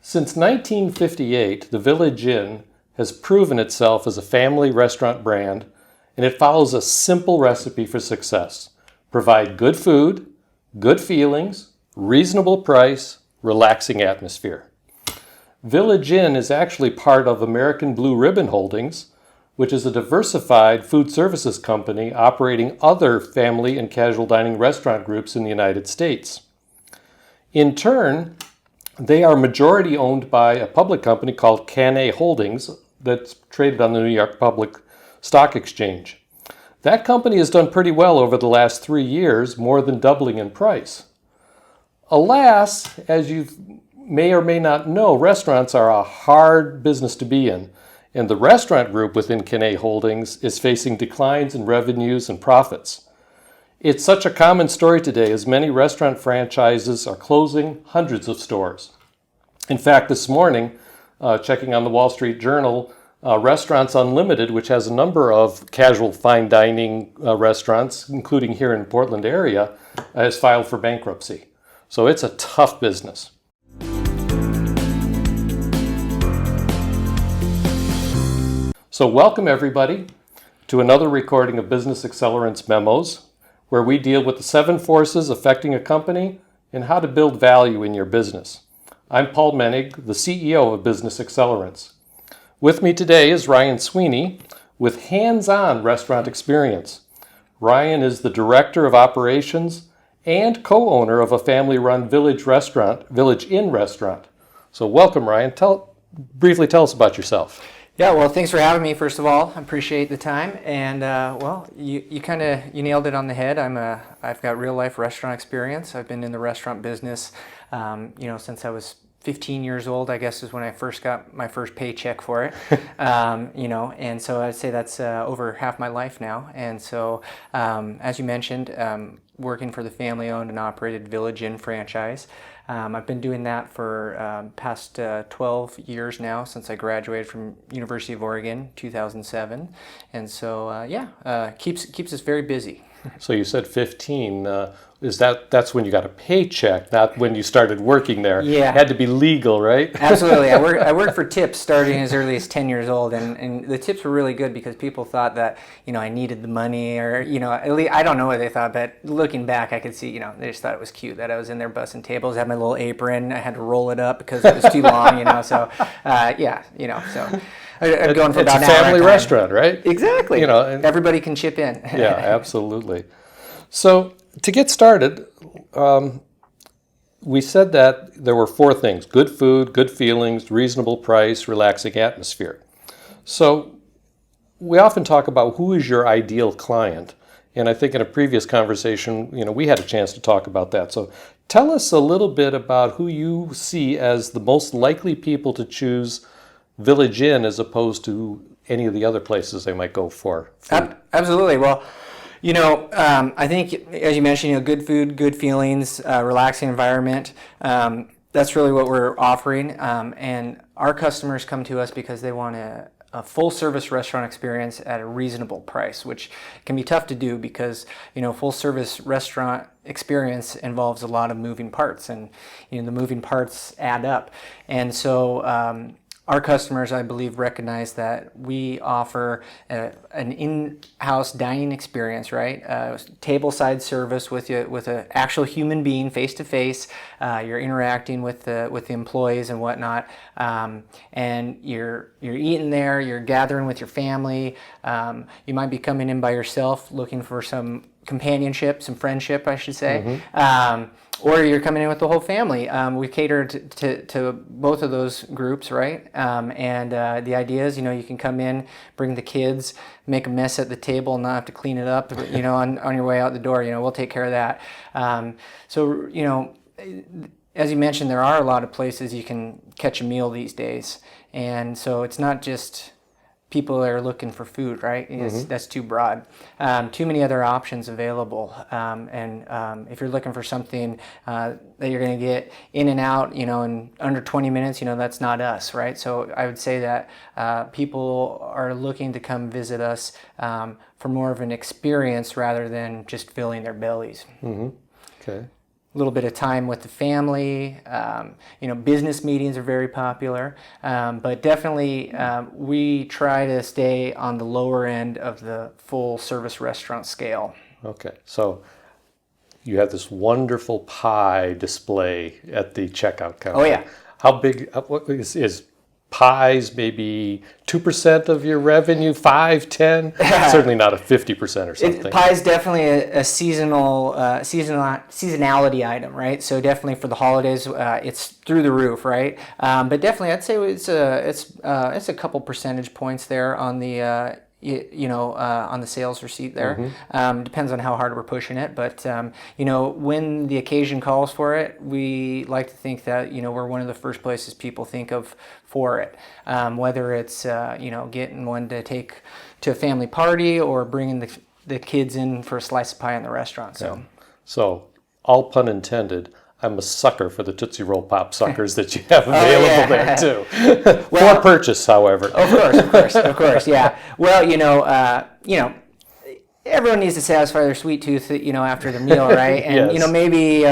Since 1958, the Village Inn has proven itself as a family restaurant brand, and it follows a simple recipe for success. Provide good food, good feelings, reasonable price, relaxing atmosphere. Village Inn is actually part of American Blue Ribbon Holdings, which is a diversified food services company operating other family and casual dining restaurant groups in the United States. In turn, they are majority owned by a public company called Can-A Holdings that's traded on the New York Public Stock Exchange. That company has done pretty well over the last 3 years, more than doubling in price. Alas, as you may or may not know, restaurants are a hard business to be in, and the restaurant group within Can-A Holdings is facing declines in revenues and profits. It's such a common story today as many restaurant franchises are closing hundreds of stores. In fact, this morning, checking on the Wall Street Journal, Restaurants Unlimited, which has a number of casual fine dining restaurants, including here in the Portland area, has filed for bankruptcy. So it's a tough business. So welcome everybody to another recording of Business Accelerants Memos, where we deal with the 7 forces affecting a company and how to build value in your business. I'm Paul Menig, the CEO of Business Accelerants. With me today is Ryan Sweeney with hands-on restaurant experience. Ryan is the Director of Operations and co-owner of a family-run Village Inn restaurant. So welcome, Ryan. Briefly tell us about yourself. Yeah, well, thanks for having me, first of all. I appreciate the time. And, well, you nailed it on the head. I've got real-life restaurant experience. I've been in the restaurant business, since I was 15 years old, I guess, is when I first got my first paycheck for it. And so I'd say that's over half my life now. And so, as you mentioned, working for the family-owned and operated Village Inn franchise. I've been doing that for past 12 years now, since I graduated from University of Oregon, 2007. And so, keeps us very busy. So you said 15. That's when you got a paycheck, not when you started working there? Yeah. It had to be legal, right? Absolutely. I worked for tips starting as early as 10 years old, and the tips were really good because people thought that, I needed the money, or, at least, I don't know what they thought, but looking back, I could see, they just thought it was cute that I was in there bussing tables, had my little apron, I had to roll it up because it was too long, so, so... I'd go in for about an hour. It's a family restaurant, right? Exactly. Everybody can chip in. Yeah, absolutely. So to get started, we said that there were 4 things: good food, good feelings, reasonable price, relaxing atmosphere. So we often talk about who is your ideal client. And I think in a previous conversation, we had a chance to talk about that. So tell us a little bit about who you see as the most likely people to choose Village Inn as opposed to any of the other places they might go for food. Absolutely. Well, I think, as you mentioned, good food, good feelings, relaxing environment. That's really what we're offering. And our customers come to us because they want a full-service restaurant experience at a reasonable price, which can be tough to do because, full-service restaurant experience involves a lot of moving parts, and, the moving parts add up. And so, our customers, I believe, recognize that we offer an in-house dining experience, right? Table-side service with an actual human being, face-to-face. You're interacting with the employees and whatnot, and you're eating there. You're gathering with your family. You might be coming in by yourself, looking for some companionship, some friendship, I should say. Mm-hmm. Or you're coming in with the whole family. We cater to both of those groups, right? And the idea is, you can come in, bring the kids, make a mess at the table, and not have to clean it up, on your way out the door. We'll take care of that. As you mentioned, there are a lot of places you can catch a meal these days. And so it's not just people that are looking for food, right? Mm-hmm. That's too broad. Too many other options available. And if you're looking for something that you're going to get in and out, in under 20 minutes, that's not us, right? So I would say that people are looking to come visit us for more of an experience rather than just filling their bellies. Mm-hmm. Okay. little bit of time with the family. Business meetings are very popular, but definitely we try to stay on the lower end of the full service restaurant scale. Okay, so you have this wonderful pie display at the checkout counter. Oh yeah. How big? What is pies? Maybe 2% of your revenue? 5, 10? Certainly not a 50% or something. Pie is definitely a seasonality item, right? So definitely for the holidays, it's through the roof, right? But definitely, I'd say it's a couple percentage points there on the on the sales receipt there. Depends on how hard we're pushing it, but when the occasion calls for it, we like to think that we're one of the first places people think of for it. Whether it's getting one to take to a family party or bringing the kids in for a slice of pie in the restaurant. So all pun intended, I'm a sucker for the Tootsie Roll Pop suckers that you have available there too. For purchase, however. Of course, yeah. Well, everyone needs to satisfy their sweet tooth, after the meal, right? And Yes. Maybe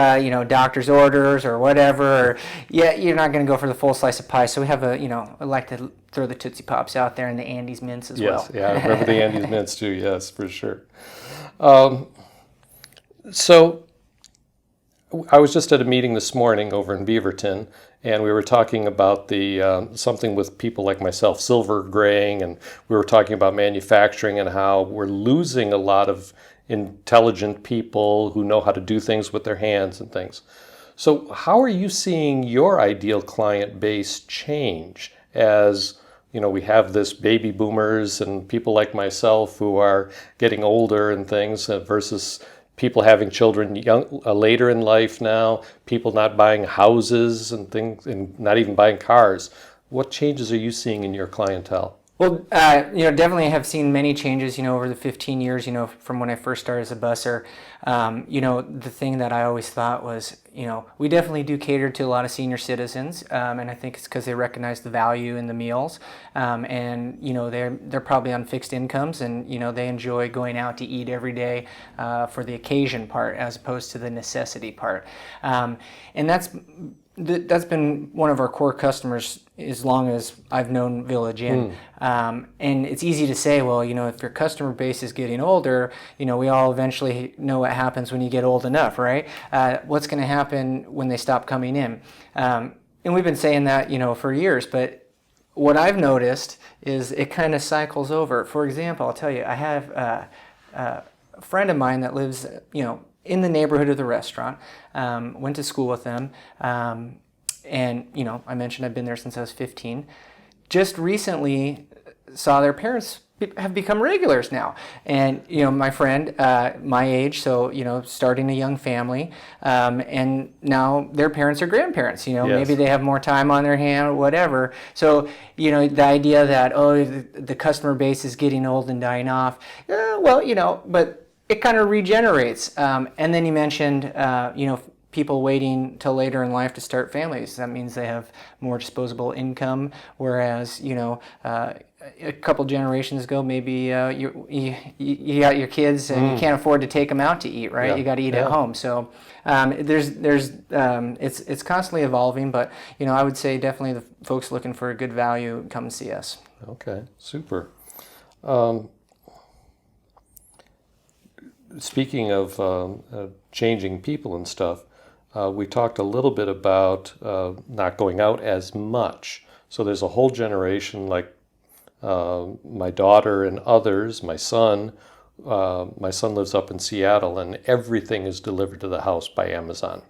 doctor's orders or whatever. Or, you're not going to go for the full slice of pie. So we have I like to throw the Tootsie Pops out there and the Andes Mints as well. Yes, yeah, I remember the Andes Mints too. Yes, for sure. So I was just at a meeting this morning over in Beaverton, and we were talking about the something with people like myself, silver graying, and we were talking about manufacturing and how we're losing a lot of intelligent people who know how to do things with their hands and things. So how are you seeing your ideal client base change as we have this baby boomers and people like myself who are getting older and things versus people having children later in life now, people not buying houses and things, and not even buying cars. What changes are you seeing in your clientele? Well, definitely have seen many changes, over the 15 years, from when I first started as a busser. The thing that I always thought was, we definitely do cater to a lot of senior citizens, and I think it's because they recognize the value in the meals, and they're probably on fixed incomes, and they enjoy going out to eat every day for the occasion part as opposed to the necessity part, and that's been one of our core customers as long as I've known Village Inn. And it's easy to say, well, if your customer base is getting older, we all eventually know what happens when you get old enough, right? What's going to happen when they stop coming in? And we've been saying that, for years, but what I've noticed is it kind of cycles over. For example, I'll tell you, I have a friend of mine that lives, in the neighborhood of the restaurant, went to school with them, and I mentioned I've been there since I was 15. Just recently saw their parents have become regulars now, and my friend, my age, so starting a young family, and now their parents are grandparents. Yes. Maybe they have more time on their hand or whatever. So the idea that the customer base is getting old and dying off, but it kind of regenerates. And then you mentioned, people waiting till later in life to start families. That means they have more disposable income, whereas, a couple generations ago, maybe you got your kids and you can't afford to take them out to eat, right? Yeah. You got to eat at home. So it's constantly evolving, but, I would say definitely the folks looking for a good value come and see us. Okay, super. Speaking of changing people and stuff, we talked a little bit about not going out as much. So there's a whole generation like my daughter and others, my son lives up in Seattle, and everything is delivered to the house by Amazon.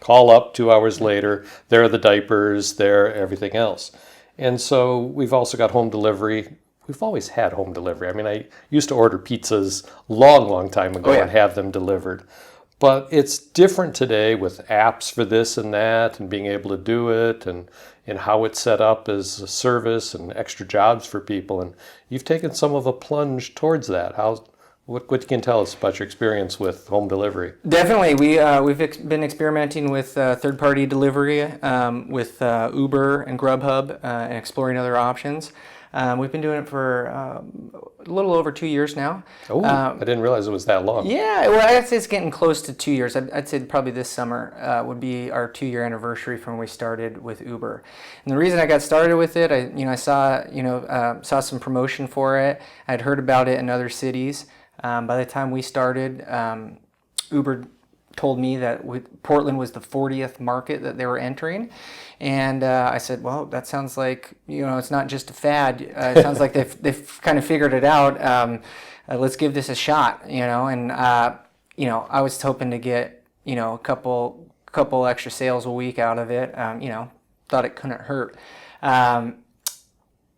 Call up 2 hours later, there are the diapers, there everything else. And so we've also got home delivery. We've always had home delivery. I mean, I used to order pizzas long time ago and have them delivered. But it's different today with apps for this and that and being able to do it and how it's set up as a service and extra jobs for people. And you've taken some of a plunge towards that. What can you tell us about your experience with home delivery? Definitely. We've been experimenting with third-party delivery with Uber and Grubhub and exploring other options. We've been doing it for a little over 2 years now. Oh, I didn't realize it was that long. Yeah, well, I'd say it's getting close to 2 years. I'd say probably this summer would be our 2-year anniversary from when we started with Uber. And the reason I got started with it, I saw some promotion for it. I'd heard about it in other cities. By the time we started, Uber told me that Portland was the 40th market that they were entering. And I said, well, that sounds like, it's not just a fad. It sounds like they've kind of figured it out. Let's give this a shot, And, I was hoping to get, a couple extra sales a week out of it. Thought it couldn't hurt.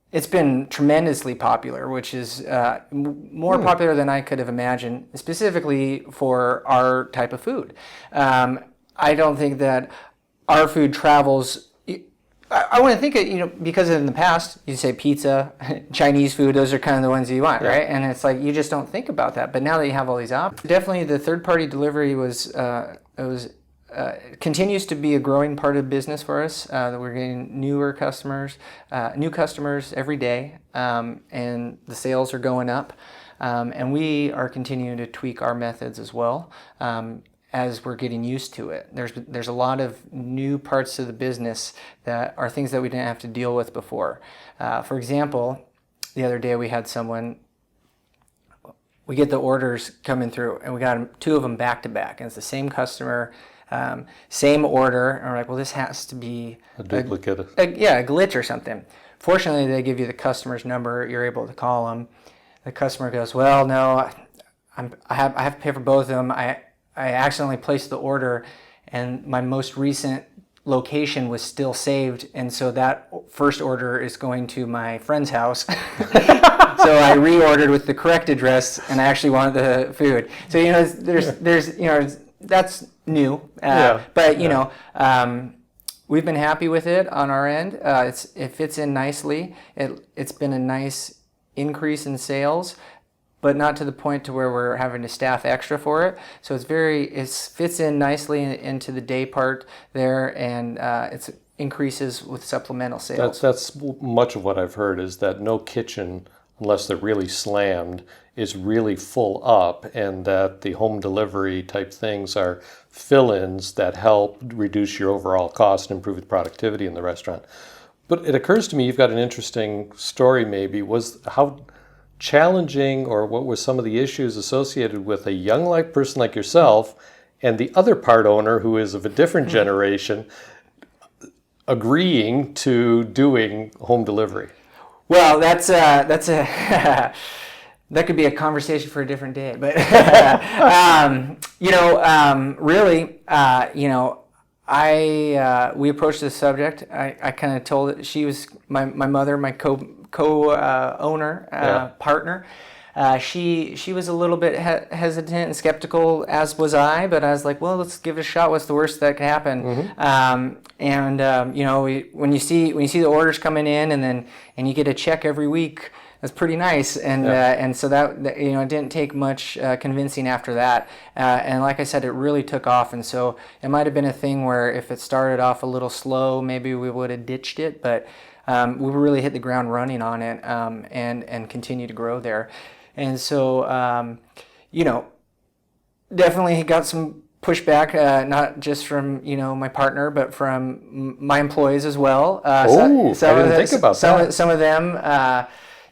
It's been tremendously popular, which is more popular than I could have imagined, specifically for our type of food. I don't think that our food travels. I want to think it, because in the past, you say pizza, Chinese food, those are kind of the ones you want, right? And it's like, you just don't think about that. But now that you have all these options, definitely the third-party delivery continues to be a growing part of business for us. That we're getting new customers every day, and the sales are going up. And we are continuing to tweak our methods as well, as we're getting used to it. There's a lot of new parts of the business that are things that we didn't have to deal with before. For example, the other day we had someone. We get the orders coming through, and we got 2 of them back to back, and it's the same customer. Same order, and we're like, well, this has to be a duplicate. A glitch or something. Fortunately, they give you the customer's number. You're able to call them. The customer goes, well, no, I have to pay for both of them. I accidentally placed the order, and my most recent location was still saved, and so that first order is going to my friend's house. So I reordered with the correct address, and I actually wanted the food. So there's that's new, but we've been happy with it on our end. It fits in nicely. It's been a nice increase in sales, but not to the point to where we're having to staff extra for it. So it fits in nicely into the day part there, and it increases with supplemental sales. That's much of what I've heard, is that no kitchen, unless they're really slammed, is really full up, and that the home delivery type things are fill-ins that help reduce your overall cost and improve the productivity in the restaurant. But it occurs to me you've got an interesting story maybe. Was how challenging, or what were some of the issues associated with a young person like yourself and the other part owner who is of a different generation agreeing to doing home delivery? Well, that's a that could be a conversation for a different day. But we approached this subject. I kind of told it. She was my mother, my co-owner, partner. She was a little bit hesitant and skeptical, as was I. But I was like, well, let's give it a shot. What's the worst that could happen? Mm-hmm. When you see the orders coming in, and you get a check every week, that's pretty nice. And so that it didn't take much convincing after that. And like I said, it really took off. And so it might have been a thing where if it started off a little slow, maybe we would have ditched it. But we really hit the ground running on it, and continue to grow there. And so, definitely got some pushback, not just from my partner, but from my employees as well. I didn't think about that. Some of them,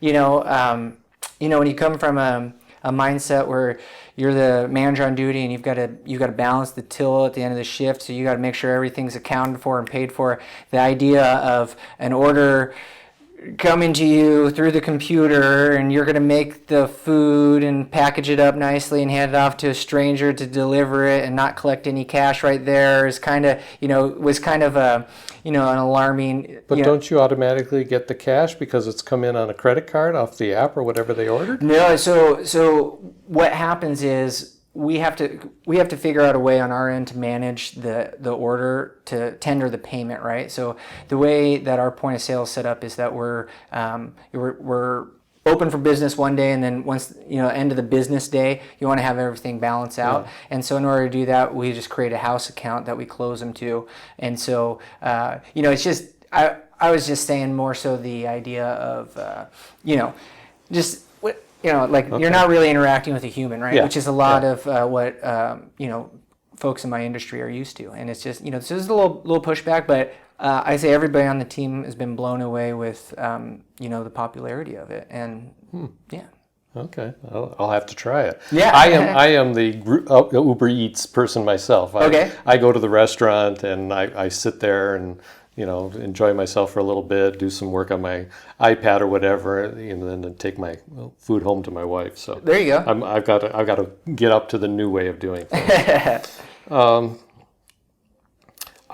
when you come from a mindset where you're the manager on duty and you've got to balance the till at the end of the shift, so you got to make sure everything's accounted for and paid for. The idea of an order coming to you through the computer, and you're going to make the food and package it up nicely and hand it off to a stranger to deliver it and not collect any cash right there is kind of an alarming. But don't you automatically get the cash because it's come in on a credit card off the app or whatever they ordered? No. So what happens is we have to figure out a way on our end to manage the order, to tender the payment, right? So the way that our point of sale is set up is that we're open for business one day, and then once end of the business day, you want to have everything balance out. Yeah. And so in order to do that, we just create a house account that we close them to. And so it's just I was just saying more so the idea of, just, like you're not really interacting with a human, right? Yeah. Which is a lot of what, folks in my industry are used to. And it's just, this is a little pushback, but I say everybody on the team has been blown away with, the popularity of it. And yeah. Okay, I'll have to try it. Yeah. I am the Uber Eats person myself. I go to the restaurant and I sit there and enjoy myself for a little bit, do some work on my iPad or whatever, and then take my food home to my wife. So there you go. I've got to get up to the new way of doing things. I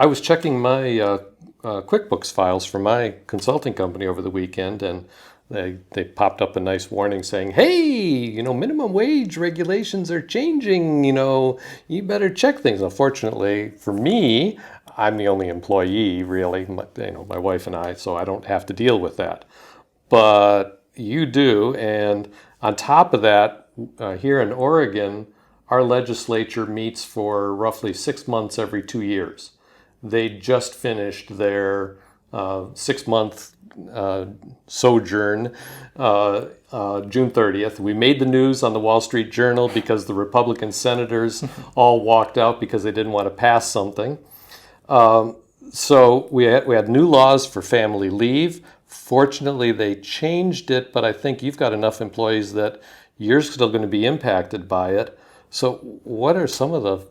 was checking my QuickBooks files for my consulting company over the weekend, and they popped up a nice warning saying, hey, minimum wage regulations are changing, you better check things. Unfortunately for me, I'm the only employee really, my wife and I, so I don't have to deal with that. But you do, and on top of that, here in Oregon, our legislature meets for roughly 6 months every 2 years. They just finished their 6-month sojourn June 30th. We made the news on the Wall Street Journal because the Republican senators all walked out because they didn't want to pass something. So we had new laws for family leave. Fortunately, they changed it, but I think you've got enough employees that you're still going to be impacted by it. So what are some of the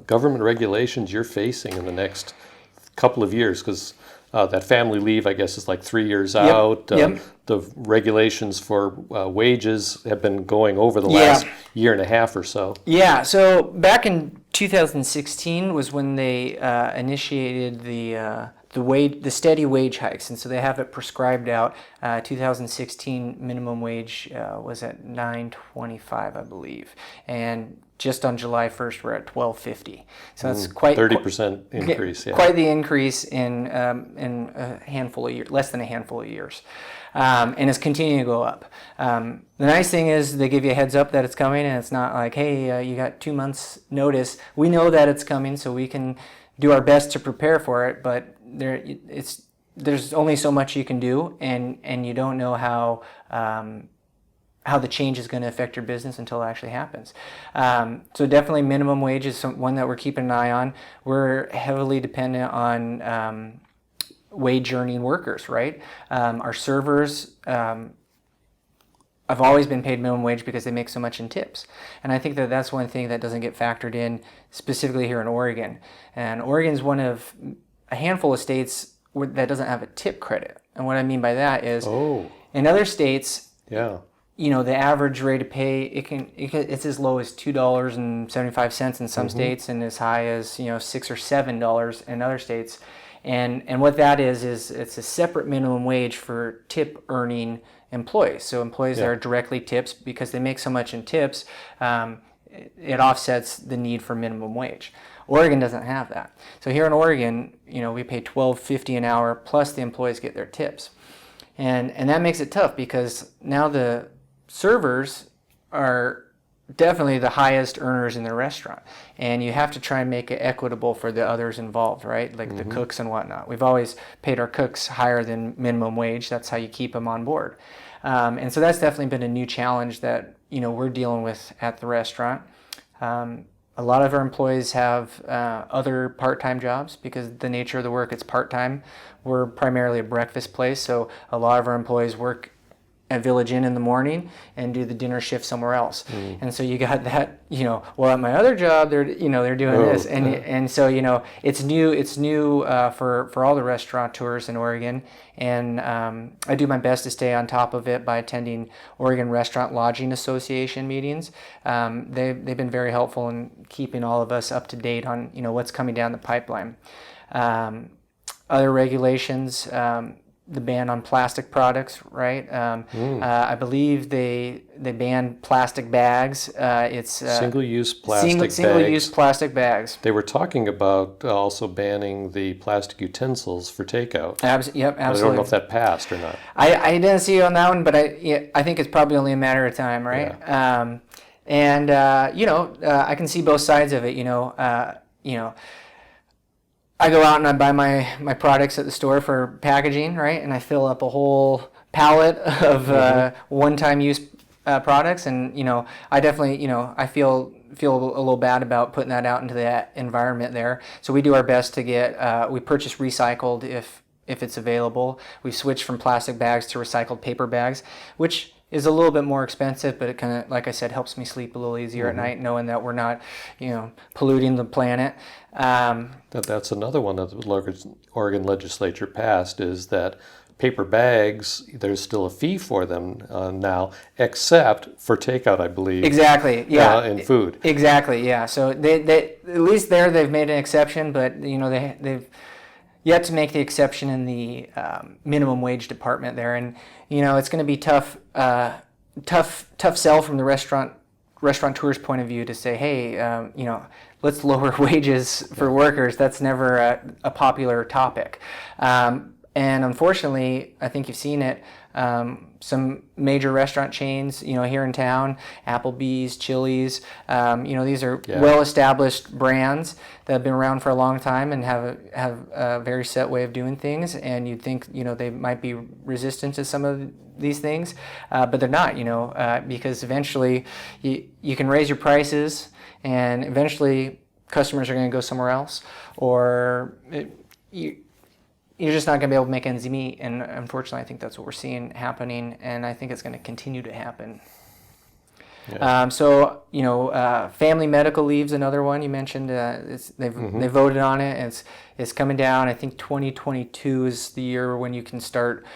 government regulations you're facing in the next couple of years? Because that family leave, I guess, is like 3 years out. The regulations for wages have been going over the last year and a half or so. Yeah, so back in 2016 was when they initiated the steady wage hikes, and so they have it prescribed out. 2016 minimum wage was at $9.25, I believe, and just on July 1st we're at $12.50. So that's quite 30% increase. Yeah, quite the increase in a handful of years, less than a handful of years. And it's continuing to go up. The nice thing is they give you a heads up that it's coming, and it's not like, hey, you got 2 months notice. We know that it's coming, so we can do our best to prepare for it, but there's only so much you can do, and you don't know how the change is going to affect your business until it actually happens. So definitely minimum wage is one that we're keeping an eye on. We're heavily dependent on wage earning workers, right? Our servers have always been paid minimum wage because they make so much in tips. And I think that that's one thing that doesn't get factored in specifically here in Oregon. And Oregon's one of a handful of states that doesn't have a tip credit. And what I mean by that is in other states, the average rate of pay, it's as low as $2.75 in some states, and as high as $6 or $7 in other states. And what that is it's a separate minimum wage for tip earning employees. So employees that are directly tips, because they make so much in tips, it offsets the need for minimum wage. Oregon doesn't have that. So here in Oregon, we pay $12.50 an hour plus the employees get their tips. And that makes it tough because now the servers are definitely the highest earners in the restaurant, and you have to try and make it equitable for the others involved, right? Like the cooks and whatnot. We've always paid our cooks higher than minimum wage. That's how you keep them on board. And so that's definitely been a new challenge that we're dealing with at the restaurant. A lot of our employees have other part-time jobs because the nature of the work, it's part-time. We're primarily a breakfast place, so a lot of our employees work at Village Inn in the morning and do the dinner shift somewhere else. And so you got that, well, at my other job, they're doing this. And so, it's new for all the restaurateurs in Oregon. And I do my best to stay on top of it by attending Oregon Restaurant Lodging Association meetings. They've been very helpful in keeping all of us up to date on, what's coming down the pipeline. Other regulations, the ban on plastic products, right? I believe they banned plastic bags. It's single-use plastic bags. Single-use plastic bags. They were talking about also banning the plastic utensils for takeout. Yep, absolutely. I don't know if that passed or not. I didn't see it on that one, but I think it's probably only a matter of time, right? Yeah. I can see both sides of it. I go out and I buy my products at the store for packaging, right? And I fill up a whole pallet of one-time use products, and I definitely I feel a little bad about putting that out into that environment there. So we do our best to get we purchase recycled if it's available. We switch from plastic bags to recycled paper bags, which is a little bit more expensive, but it kind of, like I said, helps me sleep a little easier at night, knowing that we're not, polluting the planet. That's another one that the Oregon legislature passed, is that paper bags, there's still a fee for them now, except for takeout, I believe. Exactly. Yeah. And food. Exactly. Yeah. So they at least there they've made an exception, but they've yet to make the exception in the minimum wage department there, and it's going to be tough sell from the restaurateur's point of view to say, hey, let's lower wages for workers. That's never a popular topic. And unfortunately, I think you've seen it. Some major restaurant chains, here in town, Applebee's, Chili's, these are well-established brands that have been around for a long time and have a very set way of doing things. And you'd think, they might be resistant to some of these things, but they're not, because eventually you can raise your prices, and eventually customers are going to go somewhere else, or you're just not going to be able to make ends meet. And unfortunately, I think that's what we're seeing happening, and I think it's going to continue to happen. Yeah. Family medical leave's another one you mentioned. They voted on it, and it's coming down. I think 2022 is the year when you can start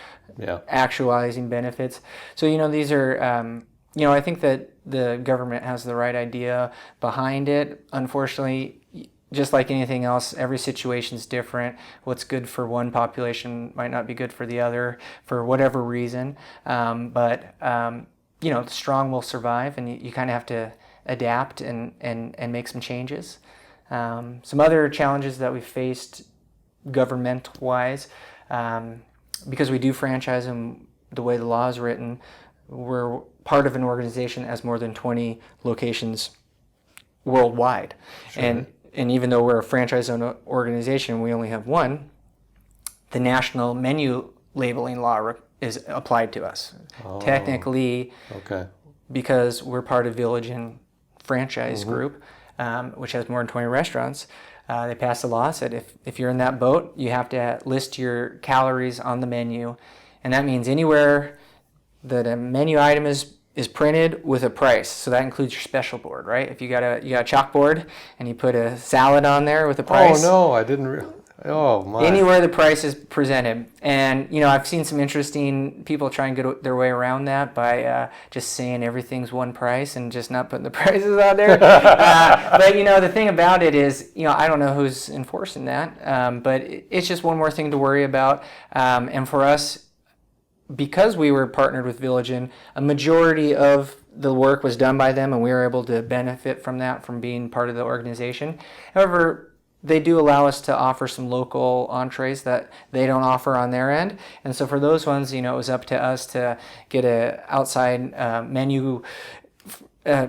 actualizing benefits. So these are I think that the government has the right idea behind it. Unfortunately, just like anything else, every situation is different. What's good for one population might not be good for the other for whatever reason. But the strong will survive, and you kind of have to adapt and make some changes. Some other challenges that we faced government-wise, because we do franchise them the way the law is written, we're part of an organization that has more than 20 locations worldwide. Sure. And even though we're a franchise-owned organization, we only have one, the national menu labeling law is applied to us. Oh, technically, because we're part of Village Inn franchise group, which has more than 20 restaurants, they passed a law that said if you're in that boat, you have to list your calories on the menu. And that means anywhere that a menu item is printed with a price. So that includes your special board, right? If you got a chalkboard and you put a salad on there with a price. Oh no, I didn't. Oh my. Anywhere the price is presented. And I've seen some interesting people try and get their way around that by just saying everything's one price and just not putting the prices on there. But the thing about it is, I don't know who's enforcing that, but it's just one more thing to worry about. And for us, because we were partnered with Village Inn, a majority of the work was done by them, and we were able to benefit from that, from being part of the organization. However, they do allow us to offer some local entrees that they don't offer on their end. And so for those ones, it was up to us to get an outside menu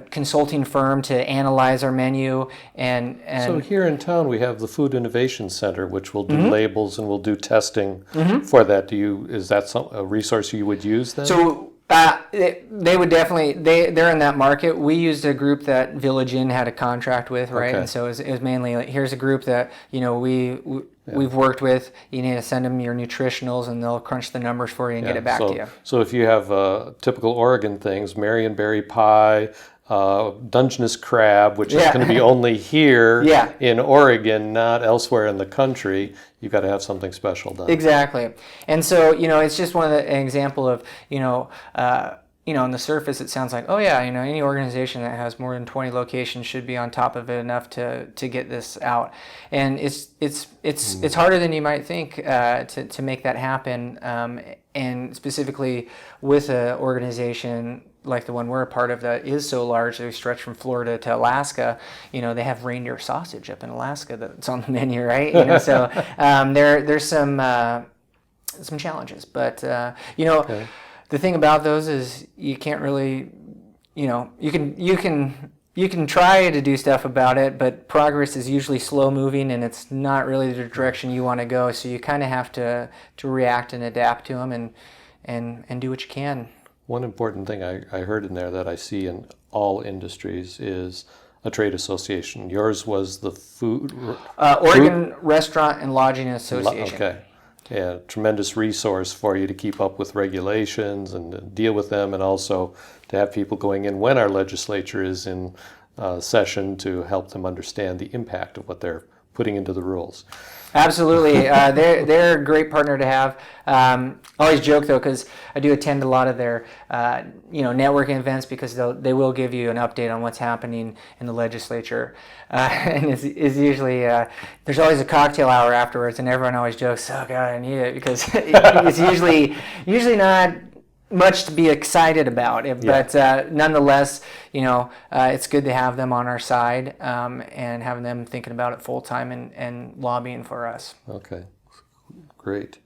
consulting firm to analyze our menu. And so here in town we have the Food Innovation Center, which will do labels and will do testing for that. Is that a resource you would use then? So they would definitely, they're in that market. We used a group that Village Inn had a contract with, right? Okay. And so it was mainly like, here's a group that we've worked with. You need to send them your nutritionals, and they'll crunch the numbers for you and get it back to you. So if you have typical Oregon things, Marionberry pie, Dungeness crab, which is going to be only here in Oregon, not elsewhere in the country, you've got to have something special done. Exactly. And so, it's just an example of, on the surface it sounds like, any organization that has more than 20 locations should be on top of it enough to get this out. And it's harder than you might think to make that happen. And specifically with an organization like the one we're a part of that is so large that we stretch from Florida to Alaska. They have reindeer sausage up in Alaska that's on the menu, right? So there's some challenges, but the thing about those is you can't really, you can you can try to do stuff about it, but progress is usually slow moving, and it's not really the direction you want to go. So you kind of have to react and adapt to them, and do what you can. One important thing I heard in there that I see in all industries is a trade association. Yours was the Oregon Restaurant and Lodging Association. Okay. Yeah, tremendous resource for you to keep up with regulations and deal with them, and also to have people going in when our legislature is in session to help them understand the impact of what they're putting into the rules. Absolutely. They're a great partner to have. I always joke, though, because I do attend a lot of their networking events, because they will give you an update on what's happening in the legislature. And it's usually, there's always a cocktail hour afterwards, and everyone always jokes, oh, God, I need it, because it's usually not much to be excited about, but nonetheless, it's good to have them on our side, and having them thinking about it full time and lobbying for us. Okay, great.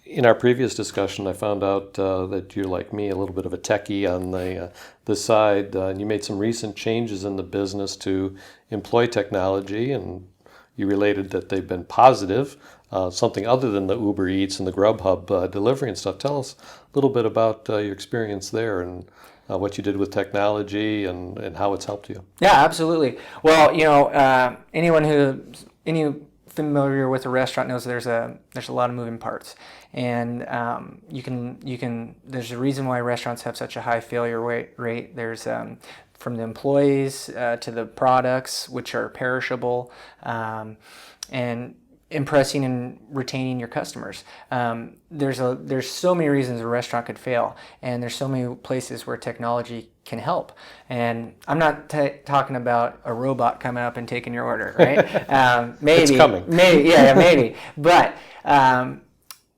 In our previous discussion, I found out that you're like me, a little bit of a techie on the side, and you made some recent changes in the business to employ technology, and you related that they've been positive. Something other than the Uber Eats and the Grubhub delivery and stuff. Tell us a little bit about your experience there and what you did with technology and how it's helped you. Yeah, absolutely. Well, any familiar with a restaurant knows there's a lot of moving parts, and there's a reason why restaurants have such a high failure rate. There's from the employees to the products, which are perishable, and impressing and retaining your customers. There's so many reasons a restaurant could fail, and there's so many places where technology can help. And I'm not talking about a robot coming up and taking your order, right? Maybe it's coming. Maybe. But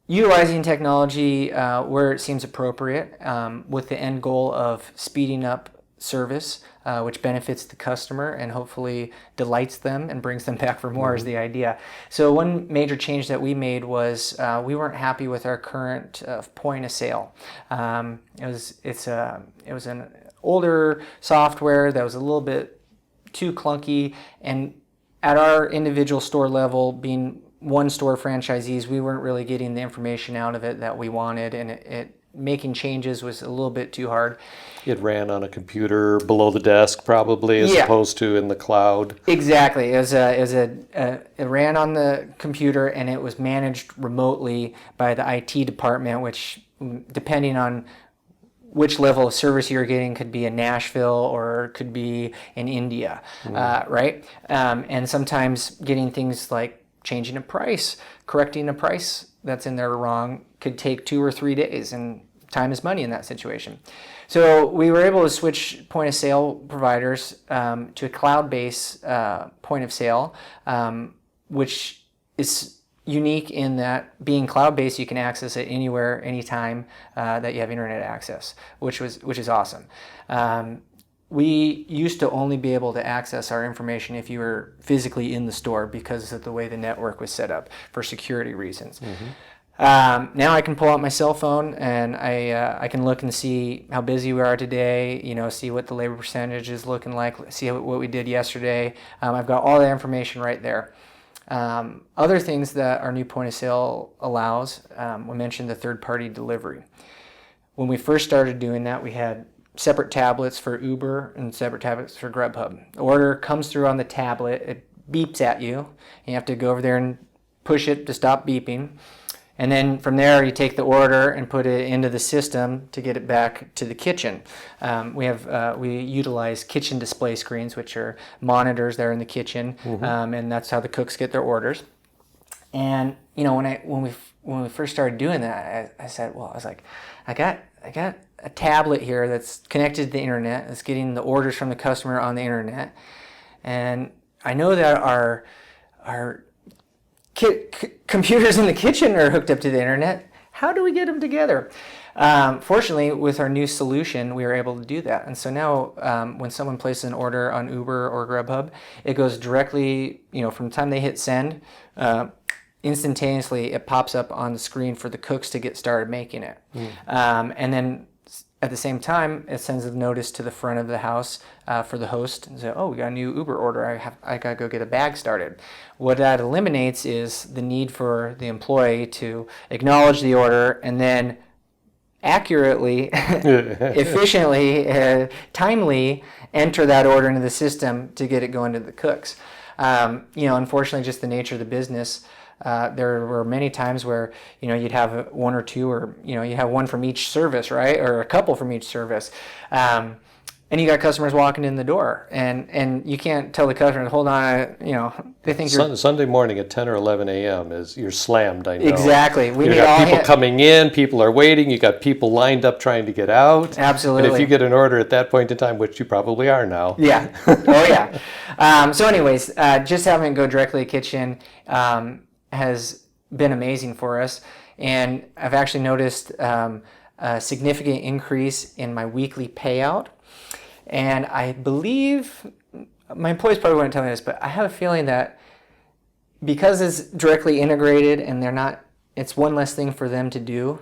utilizing technology where it seems appropriate, with the end goal of speeding up service, which benefits the customer and hopefully delights them and brings them back for more, is the idea. So one major change that we made was we weren't happy with our current point of sale. It was an older software that was a little bit too clunky, and at our individual store level, being one store franchisees, we weren't really getting the information out of it that we wanted, and it making changes was a little bit too hard. It ran on a computer below the desk, probably, as opposed to in the cloud. Exactly. It ran on the computer, and it was managed remotely by the IT department, which, depending on which level of service you're getting, could be in Nashville or could be in India, right? And sometimes getting things like changing a price, correcting a price that's in there wrong, could take 2 or 3 days, and time is money in that situation. So we were able to switch point of sale providers to a cloud-based point of sale, which is unique in that, being cloud-based, you can access it anywhere, anytime that you have internet access, which is awesome. We used to only be able to access our information if you were physically in the store, because of the way the network was set up for security reasons. Now I can pull out my cell phone, and I can look and see how busy we are today, see what the labor percentage is looking like, see what we did yesterday. I've got all that information right there. Other things that our new point of sale allows, we mentioned the third-party delivery. When we first started doing that, we had separate tablets for Uber and separate tablets for Grubhub. The order comes through on the tablet, it beeps at you. You have to go over there and push it to stop beeping. And then from there, you take the order and put it into the system to get it back to the kitchen. We utilize kitchen display screens, which are monitors there in the kitchen, and that's how the cooks get their orders. And when we first started doing that, I got a tablet here that's connected to the internet, that's getting the orders from the customer on the internet, and I know that our computers in the kitchen are hooked up to the internet. How do we get them together? Fortunately, with our new solution, we were able to do that. And so now when someone places an order on Uber or Grubhub, it goes directly, from the time they hit send, instantaneously it pops up on the screen for the cooks to get started making it. And then At the same time, it sends a notice to the front of the house for the host and say, "Oh, we got a new Uber order. I gotta go get a bag started." What that eliminates is the need for the employee to acknowledge the order and then accurately, efficiently, timely enter that order into the system to get it going to the cooks. Unfortunately, just the nature of the business. There were many times where, you'd have one or two, or, you have one from each service, right? Or a couple from each service. And you got customers walking in the door, and you can't tell the customers, hold on, they think you're... Sunday morning at 10 or 11 a.m. you're slammed, I know. Exactly. You got people coming in, people are waiting, you got people lined up trying to get out. Absolutely. And if you get an order at that point in time, which you probably are now. Yeah. Oh, yeah. So anyways, just having it go directly to the kitchen has been amazing for us. And I've actually noticed a significant increase in my weekly payout. And I believe, my employees probably wouldn't tell me this, but I have a feeling that because it's directly integrated and it's one less thing for them to do,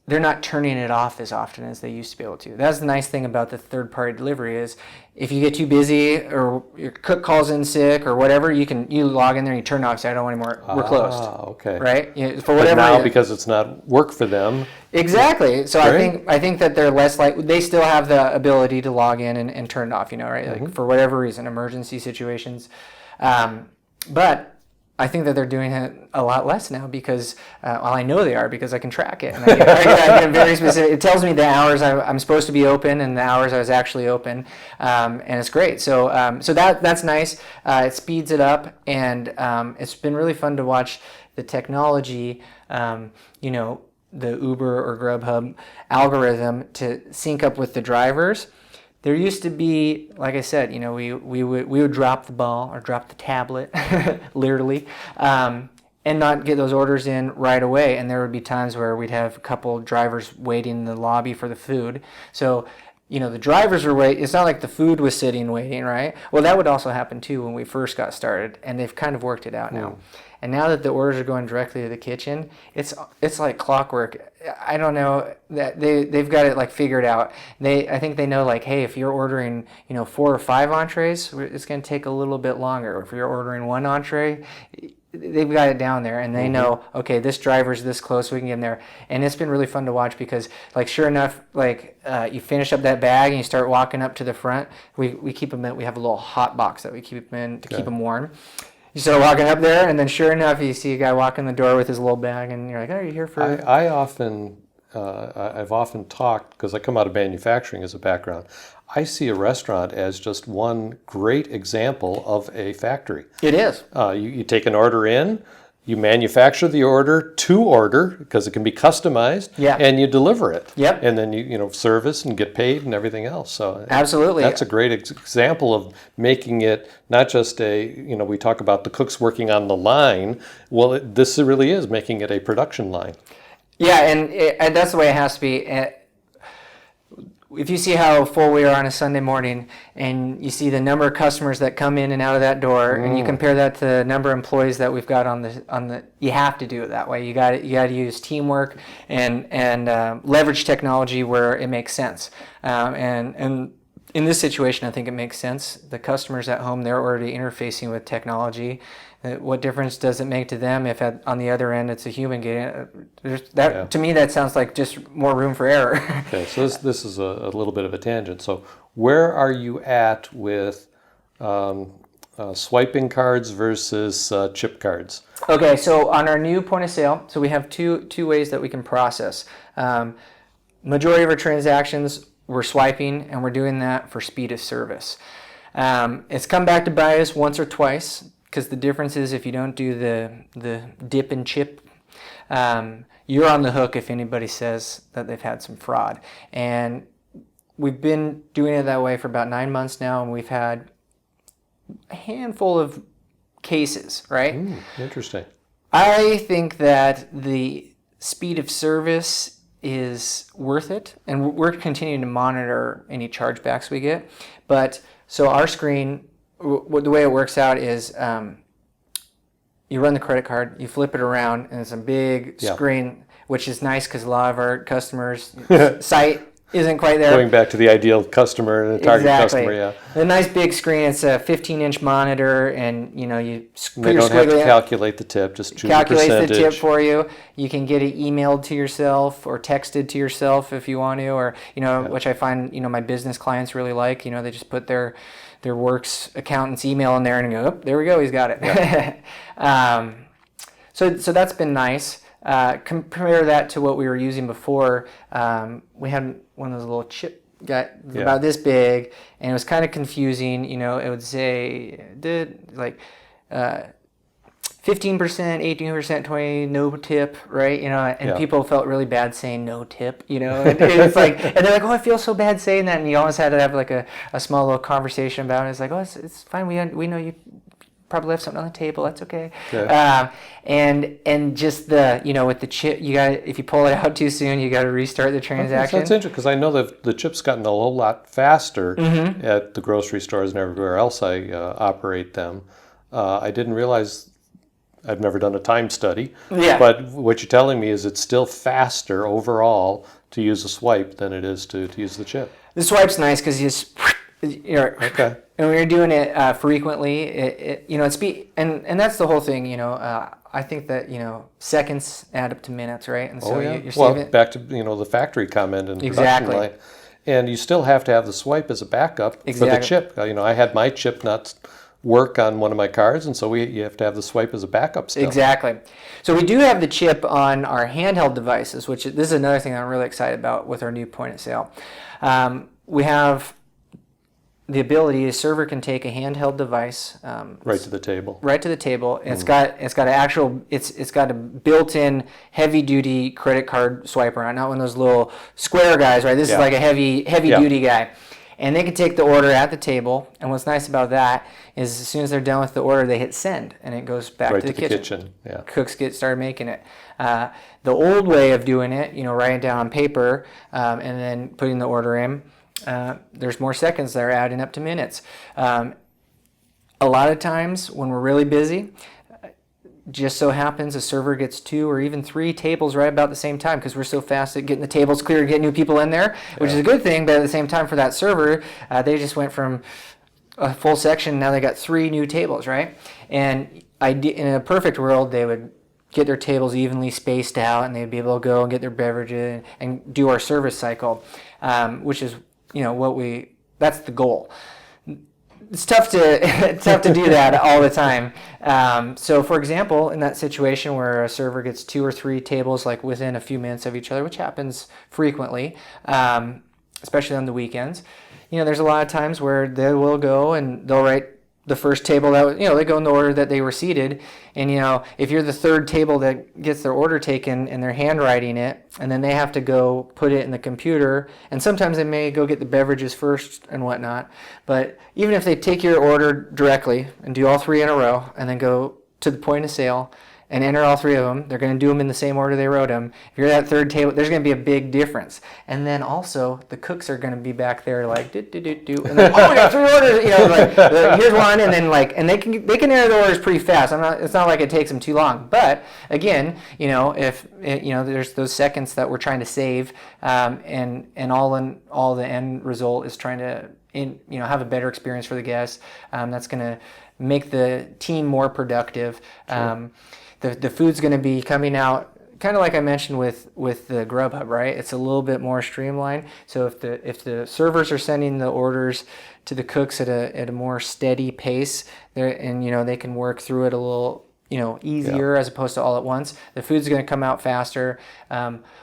they're not turning it off as often as they used to be able to. That's the nice thing about the third-party delivery is if you get too busy or your cook calls in sick or whatever, you log in there and you turn it off and say, I don't want anymore. We're closed. Okay. Right? For whatever. But now, because it's not work for them. Exactly. So Right? I think that they're less they still have the ability to log in and turn it off, right? Like for whatever reason, emergency situations. But I think that they're doing it a lot less now because, I know they are because I can track it. And I get very specific. It tells me the hours I'm supposed to be open and the hours I was actually open, and it's great. So that's nice. It speeds it up, and it's been really fun to watch the technology, the Uber or Grubhub algorithm to sync up with the drivers. There used to be, like I said, we would drop the ball or drop the tablet, literally, and not get those orders in right away. And there would be times where we'd have a couple drivers waiting in the lobby for the food. So, the drivers were waiting. It's not like the food was sitting waiting, right? Well, that would also happen too when we first got started, and they've kind of worked it out now. And now that the orders are going directly to the kitchen, it's like clockwork. I don't know that they've got it figured out. I think they know hey, if you're ordering 4 or 5 entrees, it's going to take a little bit longer. If you're ordering 1 entree, they've got it down there, and they know, okay, this driver's this close, we can get them there. And it's been really fun to watch because sure enough, you finish up that bag and you start walking up to the front. We keep them in. We have a little hot box that we keep them in to keep them warm. You start walking up there, and then sure enough, you see a guy walk in the door with his little bag, and you're like, "Oh, are you here for?" I've often talked, because I come out of manufacturing as a background. I see a restaurant as just one great example of a factory. It is. You take an order in, you manufacture the order to order because it can be customized, and you deliver it. Yep. And then you service and get paid and everything else. So absolutely, that's a great example of making it not just we talk about the cooks working on the line. Well, this really is making it a production line. Yeah, and that's the way it has to be. If you see how full we are on a Sunday morning, and you see the number of customers that come in and out of that door, and you compare that to the number of employees that we've got on the, you have to do it that way. You got to use teamwork and leverage technology where it makes sense. And in this situation, I think it makes sense. The customers at home, they're already interfacing with technology. What difference does it make to them if on the other end it's a human getting it? To me, that sounds like just more room for error. Okay, so this is a little bit of a tangent. So where are you at with swiping cards versus chip cards? Okay, so on our new point of sale, so we have two ways that we can process. Majority of our transactions, we're swiping, and we're doing that for speed of service. It's come back to bite us once or twice, because the difference is if you don't do the dip and chip, you're on the hook if anybody says that they've had some fraud. And we've been doing it that way for about 9 months now, and we've had a handful of cases, right? Interesting. I think that the speed of service is worth it, and we're continuing to monitor any chargebacks we get. But so our screen, the way it works out is you run the credit card, you flip it around, and it's a big screen which is nice because a lot of our customers' site isn't quite there. Going back to the ideal customer and the target customer, yeah. A nice big screen. It's a 15-inch monitor, and you put They your don't have to squiggly- calculate the tip, just choose calculates the the percentage. tip for you. You can get it emailed to yourself or texted to yourself if you want to, or which I find my business clients really like. They just put their works accountant's email in there and go, oh, there we go, he's got it. Yeah. So that's been nice. Compare that to what we were using before. We had one of those little chip about this big, and it was kind of confusing. It would say 15%, 18%, 20%, no tip, right? And people felt really bad saying no tip, and it's like, and they're like, oh, I feel so bad saying that, and you almost had to have like a small little conversation about it. It's like, oh, it's fine. We know you probably left something on the table. That's okay. And just with the chip, you got, if you pull it out too soon, you got to restart the transaction. That's interesting because I know that the chip's gotten a whole lot faster at the grocery stores and everywhere else I operate them. I didn't realize. I've never done a time study, but what you're telling me is it's still faster overall to use a swipe than it is to use the chip. The swipe's nice because okay. And when you're doing it frequently, it's and that's the whole thing. I think that seconds add up to minutes, right? And so you're saving. Back to the factory comment and production line, and you still have to have the swipe as a backup for the chip. I had my chip not work on one of my cards, and so you have to have the swipe as a backup still. Exactly. So we do have the chip on our handheld devices, which this is another thing I'm really excited about with our new point of sale. We have the ability, a server can take a handheld device right to the table. Right to the table. And it's got a built-in heavy-duty credit card swiper on, not one of those little square guys, right? This is like a heavy-duty guy. And they can take the order at the table. And what's nice about that is as soon as they're done with the order, they hit send, and it goes back to the kitchen. Yeah. Cooks get started making it. The old way of doing it, writing it down on paper and then putting the order in, there's more seconds that are adding up to minutes. A lot of times when we're really busy, just so happens a server gets 2 or even 3 tables right about the same time because we're so fast at getting the tables clear, getting new people in there, which is a good thing. But at the same time, for that server, they just went from a full section, now they got 3 new tables, right? And in a perfect world, they would get their tables evenly spaced out, and they'd be able to go and get their beverages and do our service cycle, which is that's the goal. It's tough to do that all the time. So, for example, in that situation where a server gets 2 or 3 tables like within a few minutes of each other, which happens frequently, especially on the weekends, there's a lot of times where they will go and they'll write the first table that they go in the order that they were seated, and if you're the third table that gets their order taken and they're handwriting it, and then they have to go put it in the computer, and sometimes they may go get the beverages first and whatnot, but even if they take your order directly and do all 3 in a row and then go to the point of sale and enter all 3 of them, they're going to do them in the same order they wrote them. If you're that third table, there's going to be a big difference. And then also, the cooks are going to be back there like, do-do-do-do. And then, oh, we got 3 orders. Here's one. And then, and they can enter the orders pretty fast. It's not like it takes them too long. But, again, if there's those seconds that we're trying to save, and all the end result is trying to, have a better experience for the guests. That's going to make the team more productive. Sure. The food's going to be coming out kind of like I mentioned with the Grubhub, right? It's a little bit more streamlined. So if the servers are sending the orders to the cooks at a more steady pace, and they can work through it a little easier as opposed to all at once, the food's going to come out faster.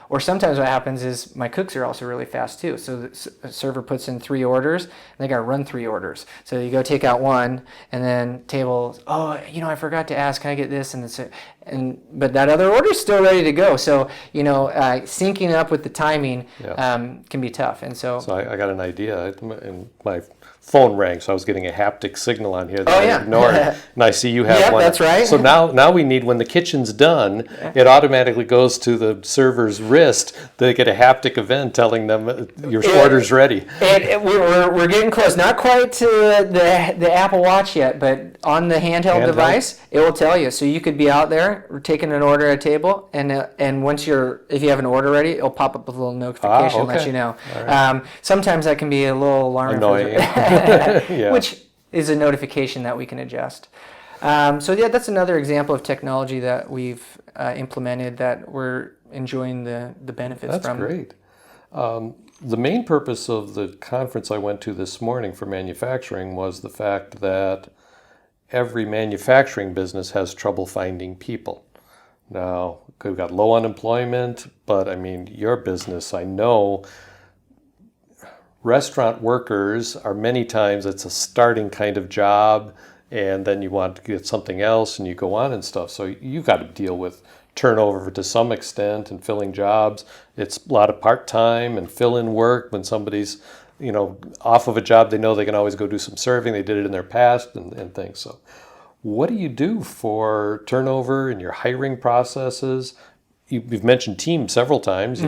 Or sometimes what happens is my cooks are also really fast too. So the server puts in 3 orders, and they got to run 3 orders. So you go take out one, and then table, I forgot to ask, can I get this? But that other order's still ready to go. So syncing up with the timing can be tough. And so I got an idea. In my phone rang, so I was getting a haptic signal on here that Oh, I yeah. ignored, and I see you have Yep, one. that's right. So now we need, when the kitchen's done, it automatically goes to the server's wrist. They get a haptic event telling them your order's ready. We're getting close. Not quite to the Apple Watch yet, but on the handheld device, it will tell you. So you could be out there taking an order at a table, and once if you have an order ready, it'll pop up with a little notification and let you know. Right. Sometimes that can be a little alarming. Annoying. Yeah. Which is a notification that we can adjust. So yeah, that's another example of technology that we've implemented that we're enjoying the benefits from. That's great. The main purpose of the conference I went to this morning for manufacturing was the fact that every manufacturing business has trouble finding people. Now, we've got low unemployment, but I mean, your business, I know, restaurant workers are many times, it's a starting kind of job, and then you want to get something else and you go on and stuff. So you've got to deal with turnover to some extent and filling jobs. It's a lot of part-time and fill-in work when somebody's, off of a job. They know they can always go do some serving. They did it in their past and things. So what do you do for turnover in your hiring processes? You've mentioned team several times.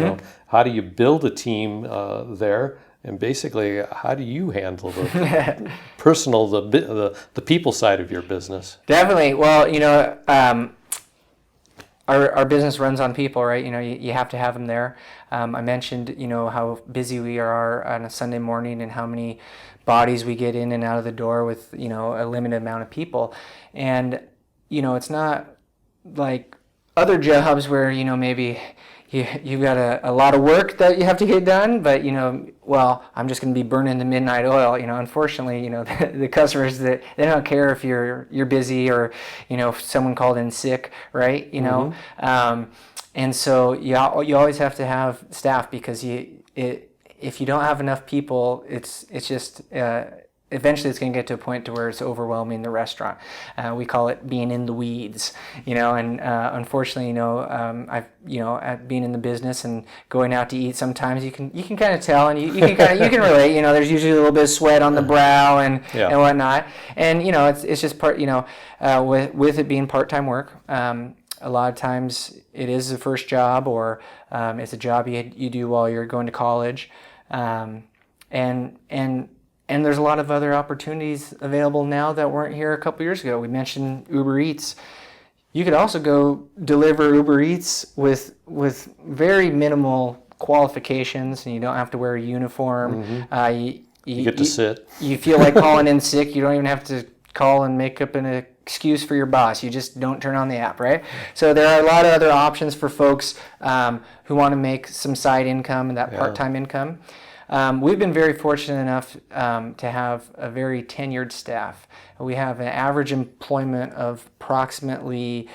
How do you build a team there? And basically, how do you handle the personal, the people side of your business? Definitely. Well, our business runs on people, right? You have to have them there. I mentioned, how busy we are on a Sunday morning and how many bodies we get in and out of the door with, a limited amount of people. And, it's not like other jobs where, maybe you've got a lot of work that you have to get done, but I'm just going to be burning the midnight oil. Unfortunately, the customers, they don't care if you're busy or if someone called in sick, right? And so you always have to have staff, because if you don't have enough people, it's just eventually it's going to get to a point to where it's overwhelming the restaurant. We call it being in the weeds, and unfortunately, at being in the business and going out to eat, sometimes you can kind of tell, and you can relate. There's usually a little bit of sweat on the brow and whatnot, and it's just part. With it being part-time work, a lot of times it is the first job, or it's a job you do while you're going to college, and there's a lot of other opportunities available now that weren't here a couple years ago. We mentioned Uber Eats. You could also go deliver Uber Eats with very minimal qualifications, and you don't have to wear a uniform. You get to sit. You feel like calling in sick. You don't even have to call and make up an excuse for your boss. You just don't turn on the app, right? So there are a lot of other options for folks who want to make some side income and that part-time income. We've been very fortunate enough to have a very tenured staff. We have an average employment of approximately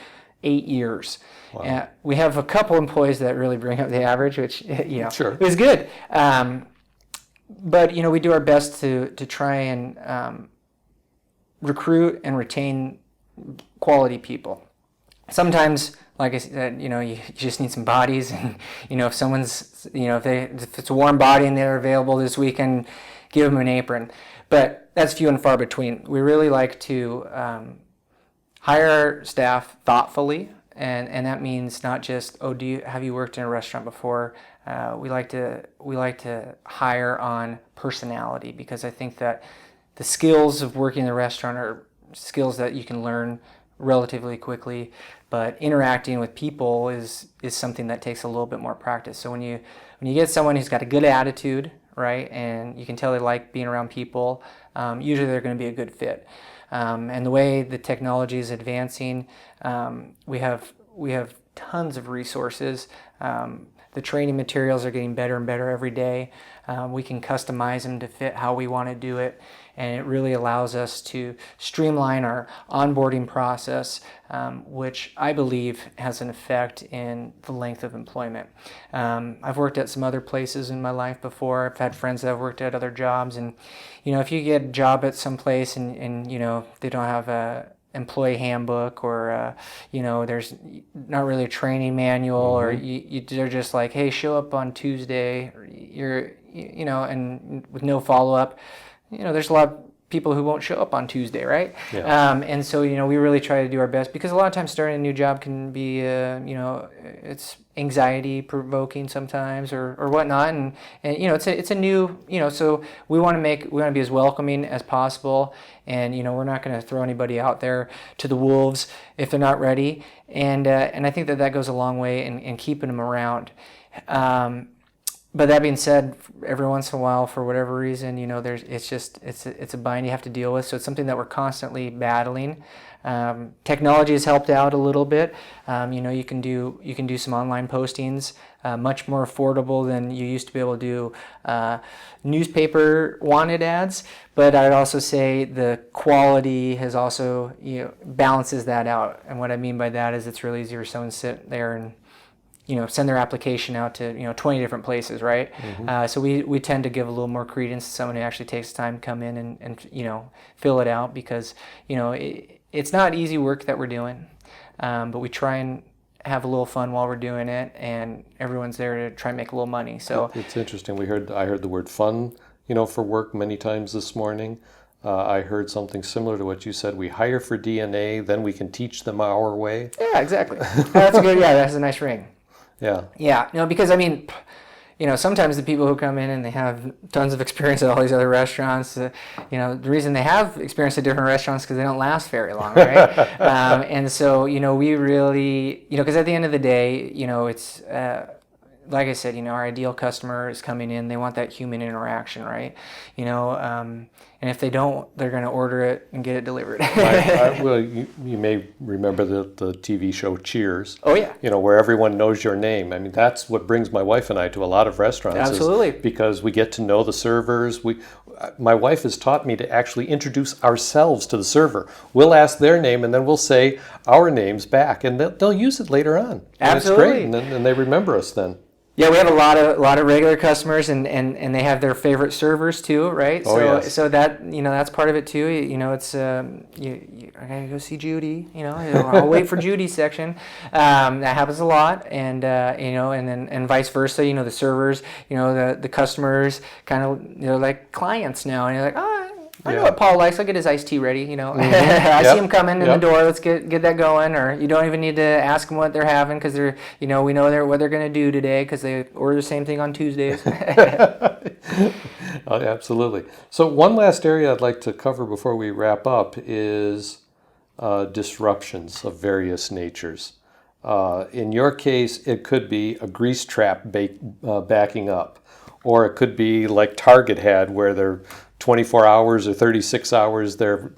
8 years. Wow. We have a couple employees that really bring up the average, which sure. is good. But we do our best to try and recruit and retain quality people. Sometimes, like I said, you just need some bodies, and if someone's, if it's a warm body and they're available this weekend, give them an apron. But that's few and far between. We really like to hire staff thoughtfully, and that means not just, have you worked in a restaurant before? We like to hire on personality, because I think that the skills of working in a restaurant are skills that you can learn relatively quickly, but interacting with people is something that takes a little bit more practice. So when you get someone who's got a good attitude, right, and you can tell they like being around people, usually they're going to be a good fit. And the way the technology is advancing, we have tons of resources. The training materials are getting better and better every day. We can customize them to fit how we want to do it, and it really allows us to streamline our onboarding process, which I believe has an effect in the length of employment. I've worked at some other places in my life before. I've had friends that have worked at other jobs, and if you get a job at some place and they don't have a employee handbook, or there's not really a training manual, or they're just like, hey, show up on Tuesday, and with no follow-up, there's a lot of people who won't show up on Tuesday, right? Yeah. And so, we really try to do our best, because a lot of times starting a new job can be, it's anxiety provoking sometimes or whatnot. And it's a new, so we want to be as welcoming as possible. And, we're not going to throw anybody out there to the wolves if they're not ready. And I think that goes a long way in keeping them around. But that being said, every once in a while, for whatever reason, it's a bind you have to deal with. So it's something that we're constantly battling. Technology has helped out a little bit. You can do some online postings, much more affordable than you used to be able to do newspaper wanted ads. But I'd also say the quality has also balances that out. And what I mean by that is it's really easier for someone to sit there and send their application out to 20 different places, right? Mm-hmm. So we tend to give a little more credence to someone who actually takes time to come in and fill it out, because it's not easy work that we're doing, but we try and have a little fun while we're doing it, and everyone's there to try and make a little money. So it's interesting. I heard the word fun, for work many times this morning. I heard something similar to what you said. We hire for DNA, then we can teach them our way. Yeah, exactly. That's a good. Yeah, that's a nice ring. Yeah. Yeah. Because sometimes the people who come in and they have tons of experience at all these other restaurants, the reason they have experience at different restaurants is because they don't last very long, right? And so, we really, because at the end of the day, it's, like I said, our ideal customer is coming in, they want that human interaction, right? And if they don't, they're going to order it and get it delivered. Well, you may remember the TV show Cheers. Oh, yeah. Where everyone knows your name. I mean, that's what brings my wife and I to a lot of restaurants. Absolutely. Because we get to know the servers. My wife has taught me to actually introduce ourselves to the server. We'll ask their name, and then we'll say our names back, and they'll use it later on. And Absolutely. it's great, and they remember us then. Yeah, we have a lot of regular customers, and they have their favorite servers too, right? Oh, so yes. so that that's part of it too. It's I gotta go see Judy. I'll wait for Judy's section. That happens a lot, and and vice versa. The servers, the customers, kind of they're like clients now, and you're like, oh, I know what Paul likes. I'll get his iced tea ready. Mm-hmm. I see him coming in the door. Let's get that going. Or you don't even need to ask them what they're having, because they're we know what they're going to do today, because they order the same thing on Tuesdays. Absolutely. So one last area I'd like to cover before we wrap up is disruptions of various natures. In your case, it could be a grease trap backing up, or it could be like Target had, where they're 24 hours or 36 hours, their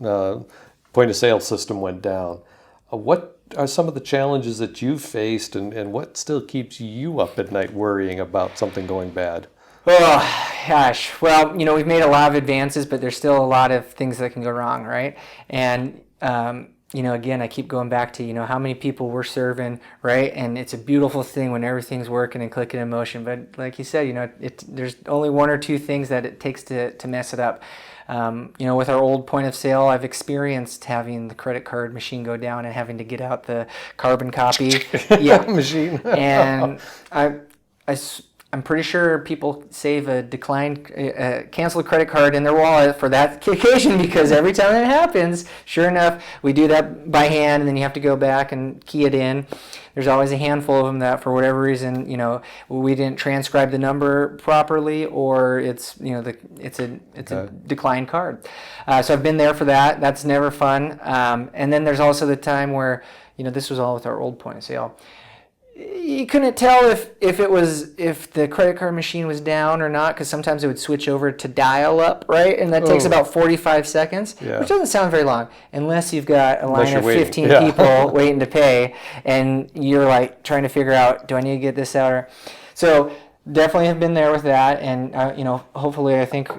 point of sale system went down. What are some of the challenges that you've faced, and what still keeps you up at night worrying about something going bad? Oh, gosh. Well, we've made a lot of advances, but there's still a lot of things that can go wrong, right? And, again, I keep going back to, how many people we're serving, right? And it's a beautiful thing when everything's working and clicking in motion. But like you said, there's only one or two things that it takes to mess it up. With our old point of sale, I've experienced having the credit card machine go down and having to get out the carbon copy machine. And I'm pretty sure people save a canceled credit card in their wallet for that occasion, because every time it happens, sure enough, we do that by hand, and then you have to go back and key it in. There's always a handful of them that, for whatever reason, we didn't transcribe the number properly, or it's a declined card. So I've been there for that. That's never fun. And then there's also the time where, this was all with our old point of sale. You couldn't tell if the credit card machine was down or not, because sometimes it would switch over to dial up, right? And that takes about 45 seconds, which doesn't sound very long, unless you've got a line of 15 people waiting to pay, and you're like trying to figure out, do I need to get this out? So definitely have been there with that, and hopefully I think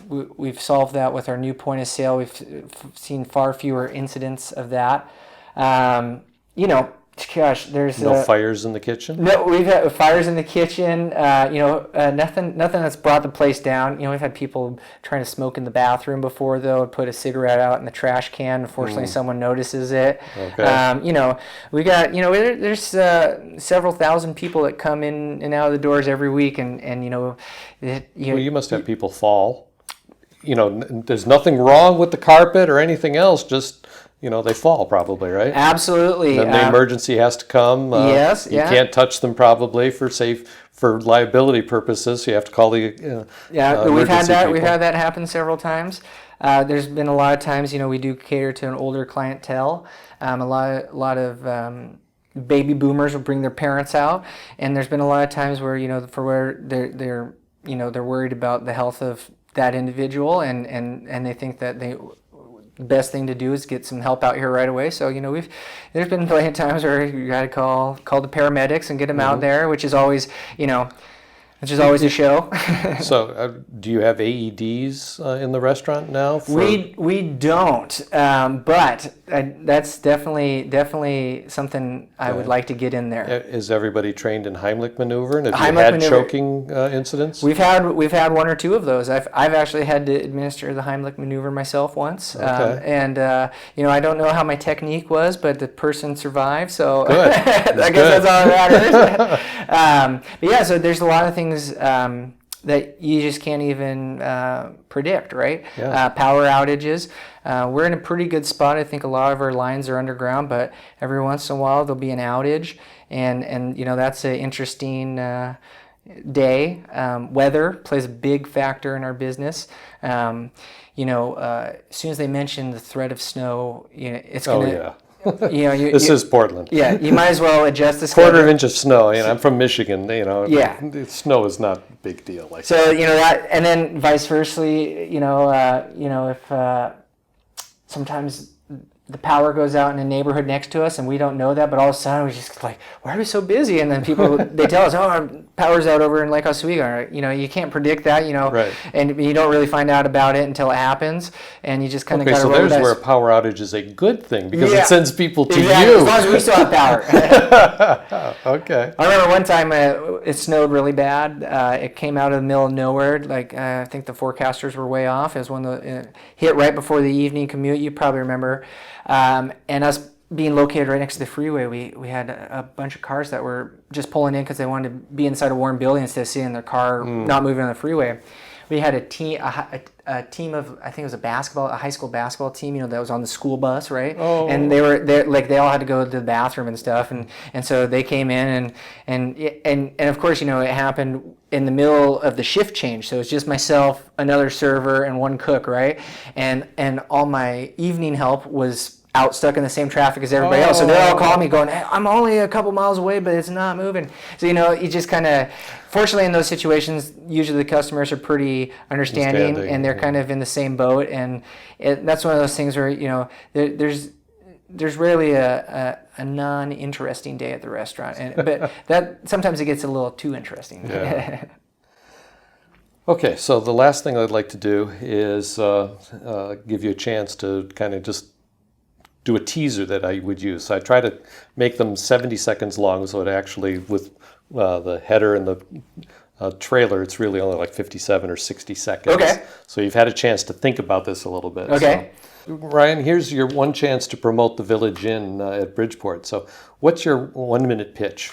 we've solved that with our new point of sale. We've seen far fewer incidents of that. Gosh, there's no fires in the kitchen. No, we've had fires in the kitchen. Nothing that's brought the place down. We've had people trying to smoke in the bathroom before, though, and put a cigarette out in the trash can. Unfortunately, someone notices it. Okay. We got there's several thousand people that come in and out of the doors every week, and well, you must have people fall. there's nothing wrong with the carpet or anything else, just, they fall probably, right? Absolutely. Then the emergency has to come. Yes, You yeah. can't touch them probably for liability purposes, so you have to call the We've had that. people. We've had that happen several times. There's been a lot of times, we do cater to an older clientele. A lot of baby boomers will bring their parents out, and there's been a lot of times where for where they're worried about the health of that individual, and they think that the best thing to do is get some help out here right away. So there's been plenty of times where you got to call the paramedics and get them out there, which is always a show. So, do you have AEDs in the restaurant now? We don't, but that's definitely something I would like to get in there. Is everybody trained in Heimlich maneuver? And have you Heimlich had maneuver. choking incidents? We've had one or two of those. I've actually had to administer the Heimlich maneuver myself once, and I don't know how my technique was, but the person survived. So Good. I guess that's all that matters. But yeah, so there's a lot of things that you just can't even predict, right? Yeah. Power outages. We're in a pretty good spot. I think a lot of our lines are underground, but every once in a while there'll be an outage, and that's an interesting day. Weather plays a big factor in our business. As soon as they mention the threat of snow, it's going to... Oh, yeah. This is Portland. Yeah, you might as well adjust the schedule. Quarter of inch of snow. I'm from Michigan. Yeah. Snow is not a big deal. So that, and then vice versa. If sometimes the power goes out in a neighborhood next to us and we don't know that, but all of a sudden we're just like, why are we so busy? And then people they tell us, our power's out over in Lake Oswego. You can't predict that. Right. And you don't really find out about it until it happens, and you just kind of got to roll the dice. So there's where a power outage is a good thing because Yeah. it sends people to Exactly. you. As long as we still have power. Okay. I remember one time it snowed really bad. It came out of the middle of nowhere. I think the forecasters were way off. It was when it hit right before the evening commute. You probably remember. And us being located right next to the freeway, we had a bunch of cars that were just pulling in because they wanted to be inside a warm building instead of seeing their car not moving on the freeway. We had a team of, I think it was a high school basketball team, that was on the school bus, right? Oh. And they all had to go to the bathroom and stuff, and so they came in and of course, it happened in the middle of the shift change, so it's just myself, another server, and one cook, right? And all my evening help was out stuck in the same traffic as everybody else. So they're all calling me going, hey, I'm only a couple miles away, but it's not moving. So, you just kind of, fortunately in those situations, usually the customers are pretty understanding and they're kind of in the same boat. And that's one of those things where, there's rarely a non-interesting day at the restaurant. But that sometimes it gets a little too interesting. Yeah. Okay, so the last thing I'd like to do is give you a chance to kind of just do a teaser that I would use. So I try to make them 70 seconds long, so it actually, with the header and the trailer, it's really only like 57 or 60 seconds. Okay. So you've had a chance to think about this a little bit. Okay. So, Ryan, here's your one chance to promote the Village Inn at Bridgeport. So what's your 1-minute pitch?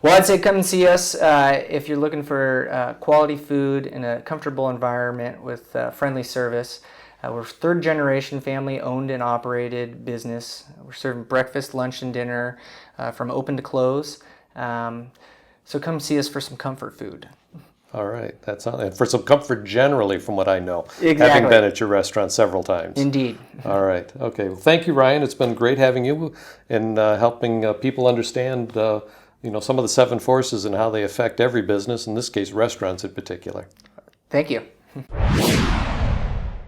Well, I'd say come and see us if you're looking for quality food in a comfortable environment with friendly service. We're third-generation family-owned and operated business. We're serving breakfast, lunch, and dinner from open to close. So come see us for some comfort food. All right. And for some comfort generally, from what I know. Exactly. Having been at your restaurant several times. Indeed. All right. Okay. Well, thank you, Ryan. It's been great having you and helping people understand some of the 7 forces and how they affect every business, in this case restaurants in particular. Thank you.